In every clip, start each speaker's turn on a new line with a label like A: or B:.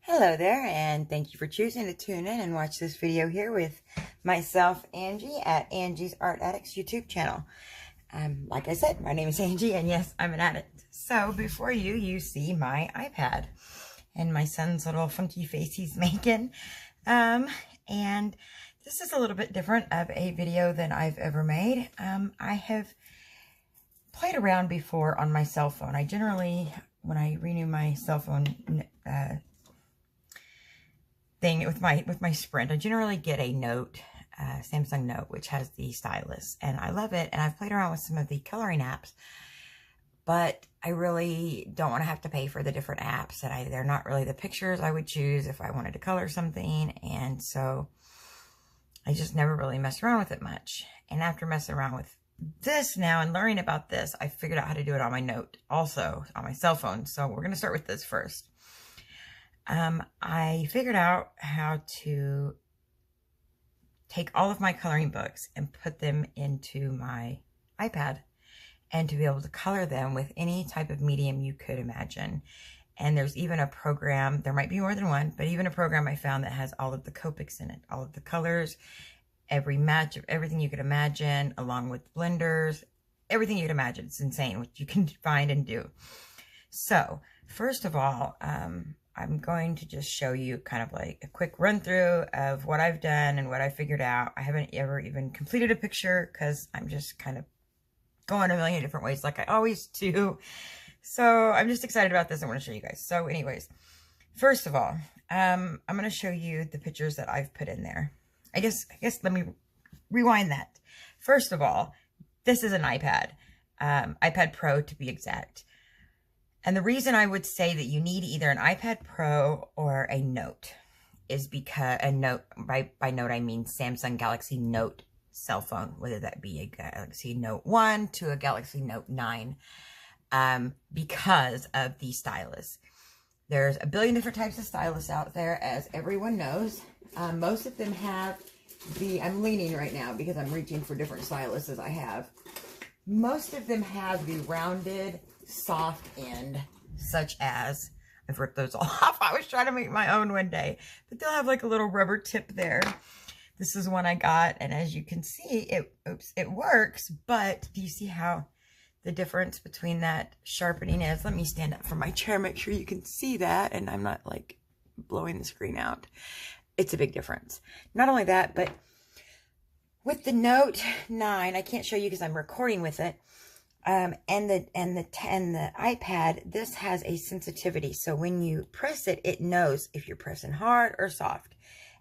A: Hello there, and thank you for choosing to tune in and watch this video here with myself, Angie, at Angie's Art Addicts YouTube channel. Like I said, my name is Angie, and yes, I'm an addict. So before you see my iPad and my son's little funky face he's making. And this is a little bit different of a video than I've ever made. I have played around before on my cell phone. I generally, when I renew my cell phone thing with my Sprint, I generally get a Note, Samsung Note, which has the stylus, and I love it. And I've played around with some of the coloring apps, but I really don't want to have to pay for the different apps, and they're not really the pictures I would choose if I wanted to color something. And so I just never really messed around with it much. And after messing around with this now and learning about this, I figured out how to do it on my Note, also on my cell phone. So we're going to start with this first. I figured out how to take all of my coloring books and put them into my iPad, and to be able to color them with any type of medium you could imagine. And there's even a program, there might be more than one, but even a program I found that has all of the Copics in it, all of the colors, every match of everything you could imagine, along with blenders, everything you could imagine. It's insane what you can find and do. So first of all, I'm going to just show you kind of like a quick run through of what I've done and what I figured out. I haven't ever even completed a picture because I'm just kind of going a million different ways like I always do. So I'm just excited about this. I want to show you guys. So anyways, first of all, I'm going to show you the pictures that I've put in there. I guess let me rewind that. First of all, this is an iPad, iPad Pro to be exact. And the reason I would say that you need either an iPad Pro or a Note is because a Note, by Note I mean Samsung Galaxy Note cell phone, whether that be a Galaxy Note 1 to a Galaxy Note 9, because of the stylus. There's a billion different types of stylus out there, as everyone knows. Most of them have I'm leaning right now because I'm reaching for different styluses I have. Most of them have the rounded, soft end, such as, I've ripped those all off. I was trying to make my own one day, but they'll have like a little rubber tip there. This is one I got, and as you can see, it works, but do you see how the difference between that sharpening is? Let me stand up from my chair, make sure you can see that, and I'm not like blowing the screen out. It's a big difference. Not only that, but with the Note 9, I can't show you because I'm recording with it, and the iPad, this has a sensitivity. So when you press it, it knows if you're pressing hard or soft.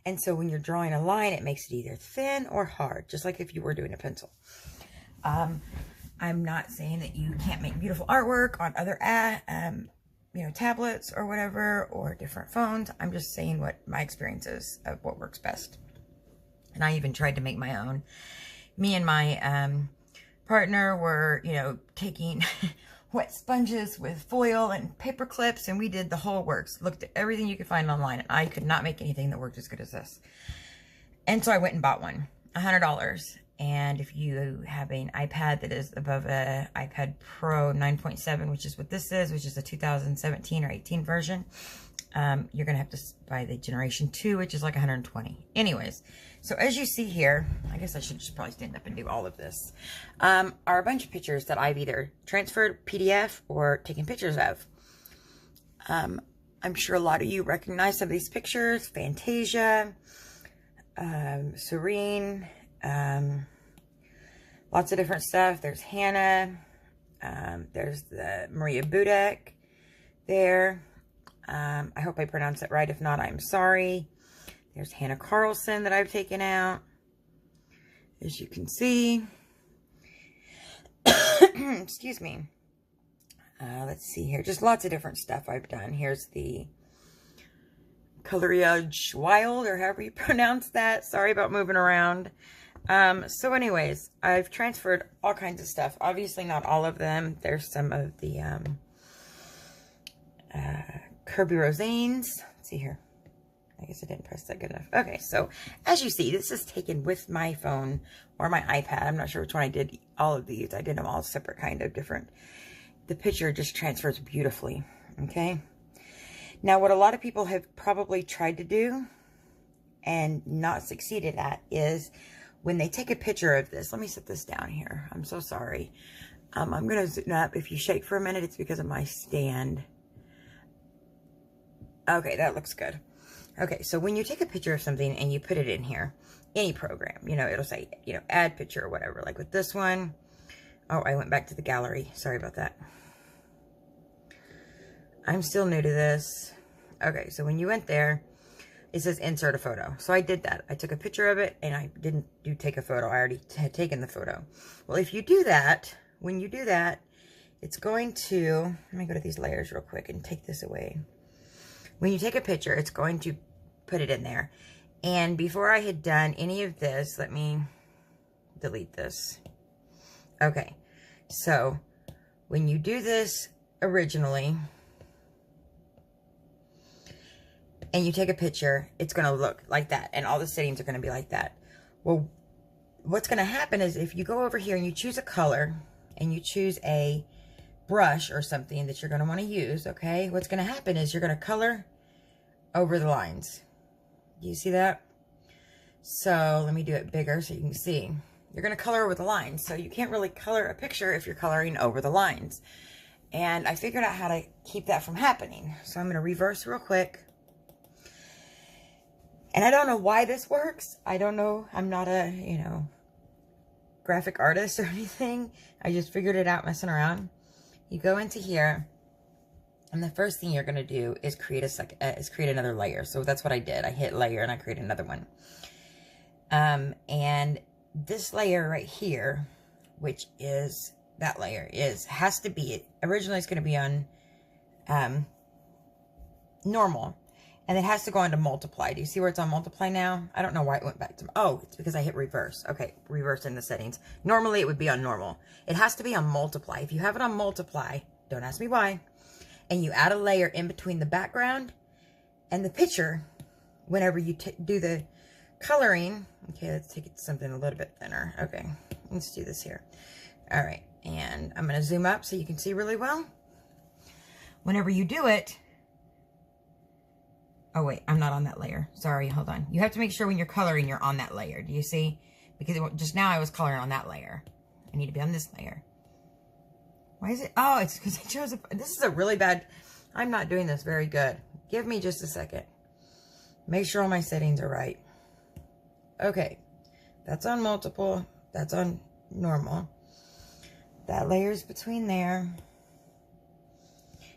A: And so when you're drawing a line, it makes it either thin or hard, just like if you were doing a pencil. I'm not saying that you can't make beautiful artwork on other tablets or whatever, or different phones. I'm just saying what my experience is of what works best. And I even tried to make my own. Me and my partner were, taking wet sponges with foil and paper clips, and we did the whole works. Looked at everything you could find online, and I could not make anything that worked as good as this. And so I went and bought one, $100. And if you have an iPad that is above a iPad Pro 9.7, which is what this is, which is a 2017 or 18 version, you're going to have to buy the Generation 2, which is like 120. Anyways, so as you see here, I guess I should just probably stand up and do all of this, are a bunch of pictures that I've either transferred PDF or taken pictures of. I'm sure a lot of you recognize some of these pictures. Fantasia, Serene, lots of different stuff. There's Hannah, there's the Maria Budek there. I hope I pronounced it right. If not, I'm sorry. There's Hannah Carlson that I've taken out, as you can see. Excuse me. Let's see here. Just lots of different stuff I've done. Here's the Coloriage Wild, or however you pronounce that. Sorry about moving around. So anyways, I've transferred all kinds of stuff. Obviously not all of them. There's some of the Kirby Rosanes. Let's see here. I guess I didn't press that good enough. Okay, so as you see, this is taken with my phone or my iPad. I'm not sure which one I did all of these. I did them all separate, kind of different. The picture just transfers beautifully, okay? Now, what a lot of people have probably tried to do and not succeeded at is when they take a picture of this. Let me set this down here. I'm so sorry. I'm going to zoom up. If you shake for a minute, it's because of my stand. Okay, that looks good. Okay, so when you take a picture of something and you put it in here, any program, you know, it'll say, you know, add picture or whatever. Like with this one. Oh, I went back to the gallery. Sorry about that. I'm still new to this. Okay, so when you went there, it says insert a photo. So I did that. I took a picture of it and I didn't take a photo. I already had taken the photo. Well, if you do that, when you do that, it's going to, let me go to these layers real quick and take this away. When you take a picture, it's going to put it in there. And before I had done any of this, let me delete this. Okay, so when you do this originally, and you take a picture, it's going to look like that. And all the settings are going to be like that. Well, what's going to happen is if you go over here and you choose a color, and you choose a brush or something that you're going to want to use, okay, what's going to happen is you're going to color over the lines. Do you see that? So let me do it bigger so you can see. You're going to color over the lines. So you can't really color a picture if you're coloring over the lines. And I figured out how to keep that from happening. So I'm going to reverse real quick. And I don't know why this works. I don't know. I'm not a, you know, graphic artist or anything. I just figured it out messing around. You go into here, and the first thing you're going to do is create another layer. So that's what I did. I hit layer and I created another one. And this layer right here, which is that layer, has to be, originally it's going to be on normal. And it has to go on to multiply. Do you see where it's on multiply now? I don't know why it went back to, oh, it's because I hit reverse. Okay, reverse in the settings. Normally it would be on normal. It has to be on multiply. If you have it on multiply, don't ask me why, and you add a layer in between the background and the picture, whenever you do the coloring. Okay, let's take it to something a little bit thinner. Okay, let's do this here. All right, and I'm going to zoom up so you can see really well. Whenever you do it, oh, wait, I'm not on that layer. Sorry, hold on. You have to make sure when you're coloring, you're on that layer. Do you see? Because just now I was coloring on that layer. I need to be on this layer. Why is it? Oh, it's because I chose this is a really bad, I'm not doing this very good. Give me just a second. Make sure all my settings are right. Okay, that's on multiple. That's on normal. That layer's between there.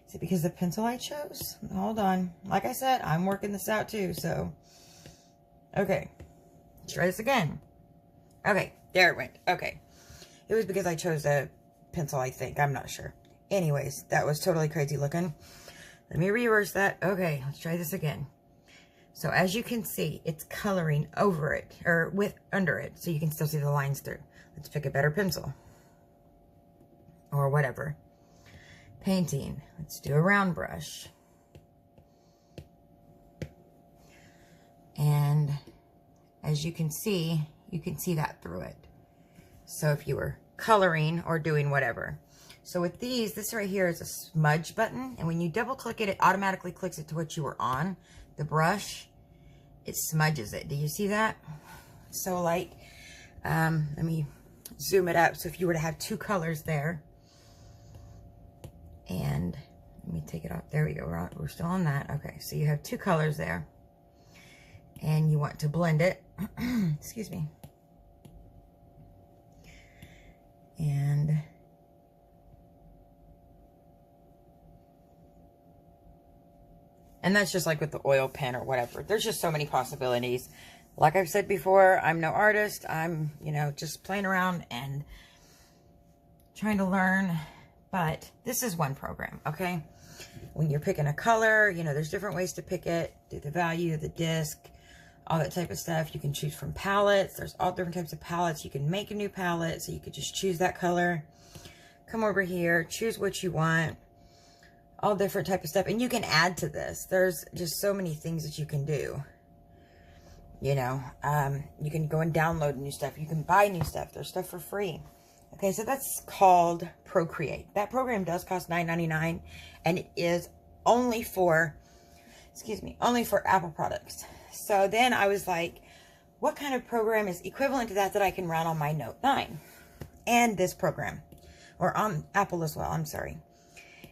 A: Is it because the pencil I chose? Hold on. Like I said, I'm working this out too, so. Okay. Let's try this again. Okay, there it went. Okay. It was because I chose a pencil, I think. I'm not sure. Anyways, that was totally crazy looking. Let me reverse that. Okay, let's try this again. So as you can see, it's coloring over it, or under it, so you can still see the lines through. Let's pick a better pencil. Or whatever. Painting. Let's do a round brush. And as you can see that through it. So if you were coloring or doing whatever. So with these, this right here is a smudge button. And when you double click it, it automatically clicks it to what you were on. The brush, it smudges it. Do you see that? So like, let me zoom it up. So if you were to have two colors there, and let me take it off. There we go. We're still on that. Okay, so you have two colors there. And you want to blend it. Excuse me. And that's just like with the oil pen or whatever. There's just so many possibilities. Like I've said before, I'm no artist. I'm, you know, just playing around and trying to learn. But this is one program, okay? When you're picking a color, you know, there's different ways to pick it. Do the value, the disc, all that type of stuff. You can choose from palettes. There's all different types of palettes. You can make a new palette, so you could just choose that color. Come over here, choose what you want. All different type of stuff. And you can add to this. There's just so many things that you can do. You know, you can go and download new stuff. You can buy new stuff. There's stuff for free. Okay, so that's called Procreate. That program does cost $9.99, and it is only for excuse me, only for Apple products. So then I was like, what kind of program is equivalent to that I can run on my Note 9? And this program, or on Apple as well, I'm sorry.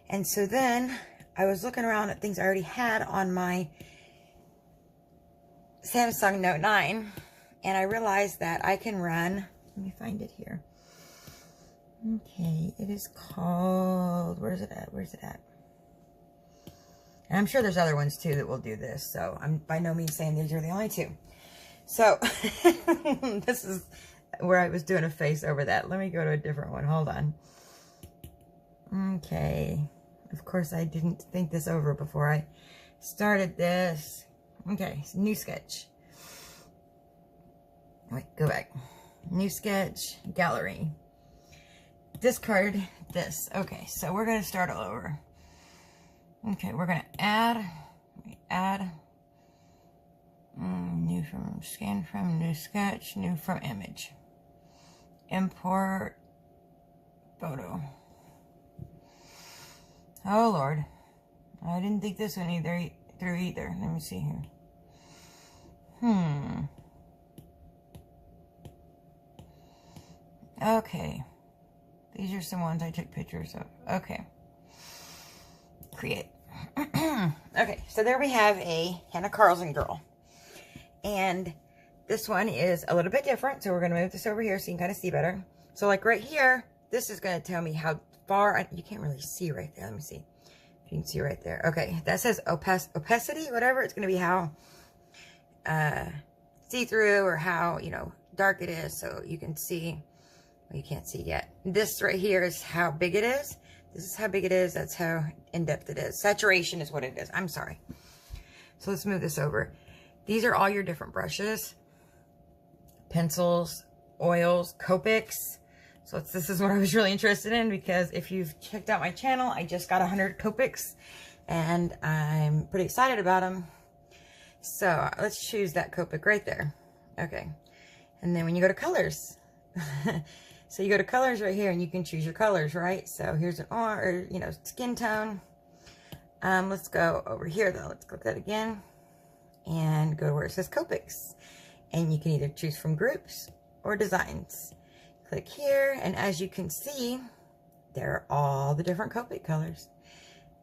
A: And so then I was looking around at things I already had on my Samsung Note 9, and I realized that I can run, let me find it here. Okay, it is called, where's it at? Where's it at? And I'm sure there's other ones too that will do this, so I'm by no means saying these are the only two. So, this is where I was doing a face over that. Let me go to a different one. Hold on. Okay. Of course, I didn't think this over before I started this. Okay, so new sketch. Wait, go back. New sketch, gallery. Discard this. Okay, so we're going to start all over. Okay, we're going to add, new from, scan from, new sketch, new from image. Import photo. Oh Lord, I didn't think this one through either. Let me see here. Okay, these are some ones I took pictures of. Okay, create. Okay, so there we have a Hannah Carlson girl, and this one is a little bit different, so we're going to move this over here so you can kind of see better. So like right here, this is going to tell me how far, you can't really see right there. Let me see if you can see right there. Okay, that says opacity, whatever. It's going to be how see-through, or how, you know, dark it is, so you can see. Well, you can't see yet. This right here is how big it is. This is how big it is. That's how in-depth it is. Saturation is what it is. I'm sorry. So let's move this over. These are all your different brushes. Pencils, oils, Copics. So this is what I was really interested in, because if you've checked out my channel, I just got 100 Copics, and I'm pretty excited about them. So let's choose that Copic right there. Okay. And then when you go to colors, so you go to colors right here, and you can choose your colors, right? So here's an or you know, skin tone. Let's go over here though. Let's click that again and go to where it says Copics. And you can either choose from groups or designs. Click here, and as you can see, there are all the different Copic colors.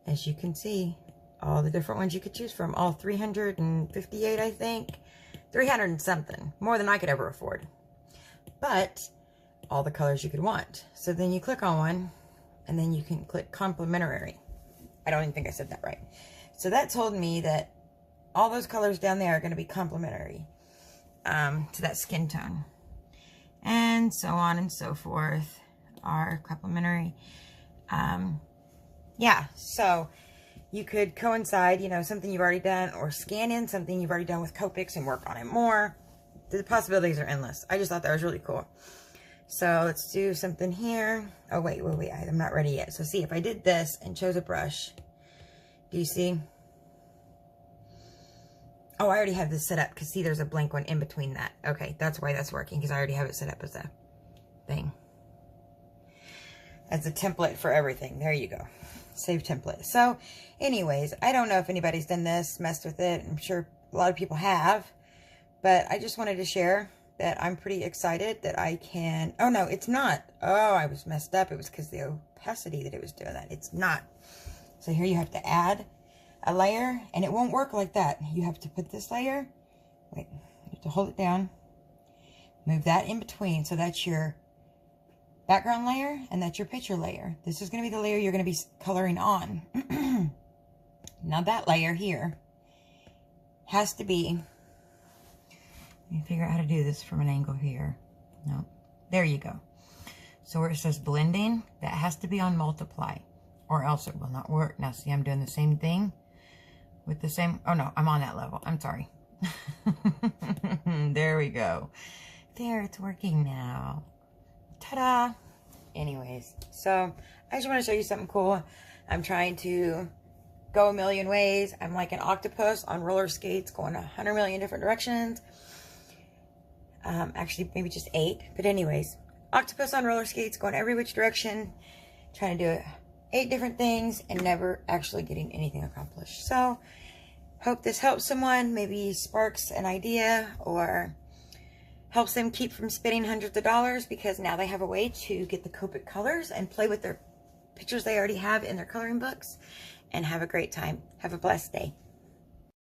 A: As you can see, all the different ones you could choose from. All 358, I think. 300 and something. More than I could ever afford. But all the colors you could want. So then you click on one, and then you can click complementary. I don't even think I said that right. So that told me that all those colors down there are going to be complementary to that skin tone. And so on and so forth are complementary. Yeah, so you could coincide, you know, something you've already done, or scan in something you've already done with Copics and work on it more. The possibilities are endless. I just thought that was really cool. So let's do something here. Oh, wait, I'm not ready yet. So see, if I did this and chose a brush, do you see? Oh, I already have this set up, because see, there's a blank one in between that. Okay, that's why that's working, because I already have it set up as a thing. As a template for everything. There you go. Save template. So anyways, I don't know if anybody's done this, messed with it. I'm sure a lot of people have. But I just wanted to share that I'm pretty excited that I can... Oh, no, it's not. Oh, I was messed up. It was because the opacity that it was doing that. It's not. So here you have to add a layer, and it won't work like that. You have to put this layer... Wait, you have to hold it down. Move that in between. So that's your background layer, and that's your picture layer. This is going to be the layer you're going to be coloring on. Now that layer here has to be... Let me figure out how to do this from an angle here. No, there you go. So where it says blending, that has to be on multiply, or else it will not work. Now see, I'm doing the same thing with the same... Oh no, I'm on that level. I'm sorry. There we go. There, it's working now. Ta-da! Anyways, so I just want to show you something cool. I'm trying to go a million ways. I'm like an octopus on roller skates, going 100 million different directions. Actually, maybe just 8. But anyways, octopus on roller skates, going every which direction, trying to do 8 different things and never actually getting anything accomplished. So Hope this helps someone, maybe sparks an idea or helps them keep from spending hundreds of dollars, because now they have a way to get the Copic colors and play with their pictures they already have in their coloring books and have a great time. Have a blessed day.